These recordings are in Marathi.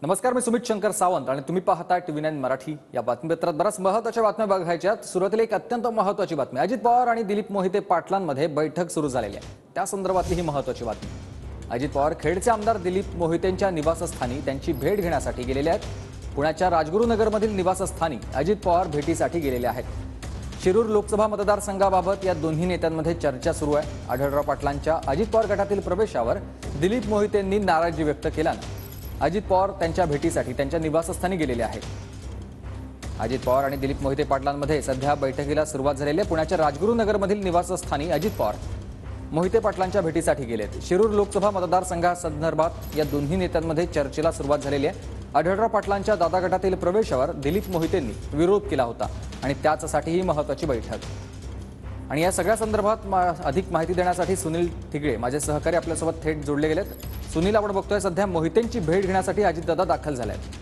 नमस्कार, मी सुमित शंकर सावंत आणि तुम्ही पाहता TV9 मराठी। या बातमीपत्रात बऱ्याच महत्त्वाच्या बातम्या बघायच्या। सुरुवातीला एक अत्यंत महत्त्वाची बातमी, अजित पवार आणि दिलीप मोहिते पाटलांमध्ये बैठक सुरू झालेली आहे। त्या संदर्भातली ही महत्त्वाची बातमी। अजित पवार खेडचे आमदार दिलीप मोहितेंच्या निवासस्थानी त्यांची भेट घेण्यासाठी गेलेले आहेत। पुण्याच्या राजगुरुनगरमधील निवासस्थानी अजित पवार भेटीसाठी गेलेले आहेत। शिरूर लोकसभा मतदारसंघाबाबत या दोन्ही नेत्यांमध्ये चर्चा सुरू आहे। आढळराव पाटलांच्या अजित पवार गटातील प्रवेशावर दिलीप मोहितेंनी नाराजी व्यक्त केल्याने अजित पवार त्यांच्या भेटीसाठी त्यांच्या निवासस्थानी गेलेले आहेत। अजित पवार आणि दिलीप मोहिते पाटलांमध्ये सध्या बैठकीला सुरुवात झालेली आहे। पुण्याच्या राजगुरुनगरमधील निवासस्थानी अजित पवार मोहिते पाटलांच्या भेटीसाठी गेलेत। शिरूर लोकसभा मतदारसंघासंदर्भात या दोन्ही नेत्यांमध्ये चर्चेला सुरुवात झालेली आहे। आढळराव पाटलांच्या दादा गटातील प्रवेशावर दिलीप मोहितेंनी विरोध केला होता आणि त्याचसाठी ही महत्त्वाची बैठक। आणि या सगळ्या संदर्भात अधिक माहिती देण्यासाठी सुनील ठिगळे माझे सहकारी आपल्यासोबत थेट जोडले गेलेत। सुनील, आपण बघतोय सध्या मोहितेंची भेट घेण्यासाठी अजितदादा दाखल झाले आहेत।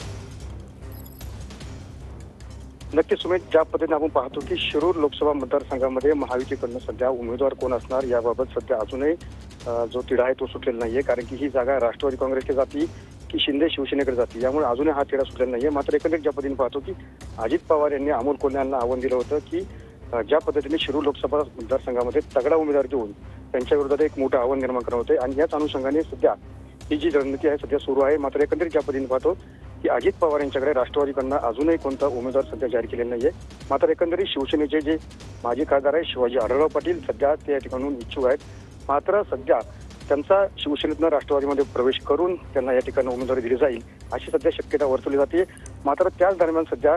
नक्की सुमित, ज्या पद्धतीने आपण पाहतो की शिरूर लोकसभा मतदारसंघामध्ये महायुतीकडून सध्या उमेदवार कोण असणार याबाबत सध्या अजूनही जो तिढा आहे तो सुटलेला नाहीये। कारण की ही जागा राष्ट्रवादी काँग्रेसची जाती की शिंदे शिवसेनेकडे जाती, यामुळे अजूनही हा तिढा सुटलेला नाहीये। मात्र एकंदरीत ज्या पद्धतीने पाहतो की अजित पवार यांनी अमोल कोल्हे यांना आव्हान दिलं होतं की ज्या पद्धतीने शिरूर लोकसभा मतदारसंघामध्ये तगडा उमेदवार देऊन त्यांच्या विरोधात एक मोठं आव्हान निर्माण करणार होते आणि याच अनुषंगाने सध्या ही जी रणनीती आहे सध्या सुरू आहे। मात्र एकंदरीत ज्या पद्धतीने पाहतो की अजित पवार यांच्याकडे राष्ट्रवादीकडनं अजूनही कोणता उमेदवार सध्या जाहीर केलेला नाहीये। मात्र एकंदरीत शिवसेनेचे जे माजी खासदार आहे शिवाजी आढळराव पाटील सध्या त्या ठिकाणून इच्छुक आहेत। मात्र सध्या त्यांचा शिवसेनेतनं राष्ट्रवादीमध्ये प्रवेश करून त्यांना या ठिकाणी उमेदवारी दिली जाईल अशी सध्या शक्यता वर्तवली जाते। मात्र त्याच दरम्यान सध्या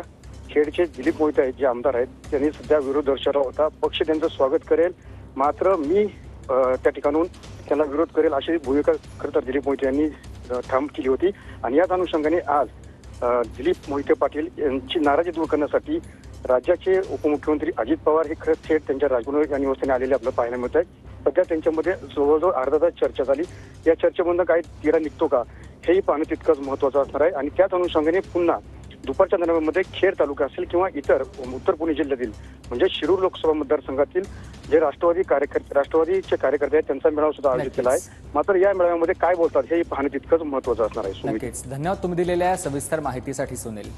खेडचे दिलीप मोहिते आहेत जे आमदार आहेत त्यांनी सध्या विरोध दर्शवला होता। पक्ष त्यांचं स्वागत करेल, मात्र मी त्या ठिकाणून त्यांना विरोध करेल अशी भूमिका खरं तर दिलीप मोहिते यांनी ठाम केली होती। आणि याच अनुषंगाने आज दिलीप मोहिते पाटील यांची नाराजी दूर करण्यासाठी राज्याचे उपमुख्यमंत्री अजित पवार हे खरंच थेट त्यांच्या राजगुरू या निवासस्थानी आलेले आपल्याला पाहायला मिळत आहे। सध्या त्यांच्यामध्ये जवळजवळ अर्धा तास चर्चा झाली। या चर्चेमधून काही तिढा निघतो का हेही पाहणं तितकंच महत्त्वाचं असणार आहे। आणि त्याच अनुषंगाने पुन्हा दुपारच्या दरम्यानमध्ये खेड तालुका असेल किंवा इतर उत्तर पुणे जिल्ह्यातील म्हणजे शिरूर लोकसभा मतदारसंघातील जे राष्ट्रवादीचे कार्यकर्ते आहेत त्यांचा मेळावा सुद्धा आयोजित केला आहे। मात्र या मेळाव्यामध्ये काय बोलतात हे पाहणं तितकंच महत्त्वाचं असणार आहे। धन्यवाद तुम्ही दिलेल्या सविस्तर माहितीसाठी सुनील।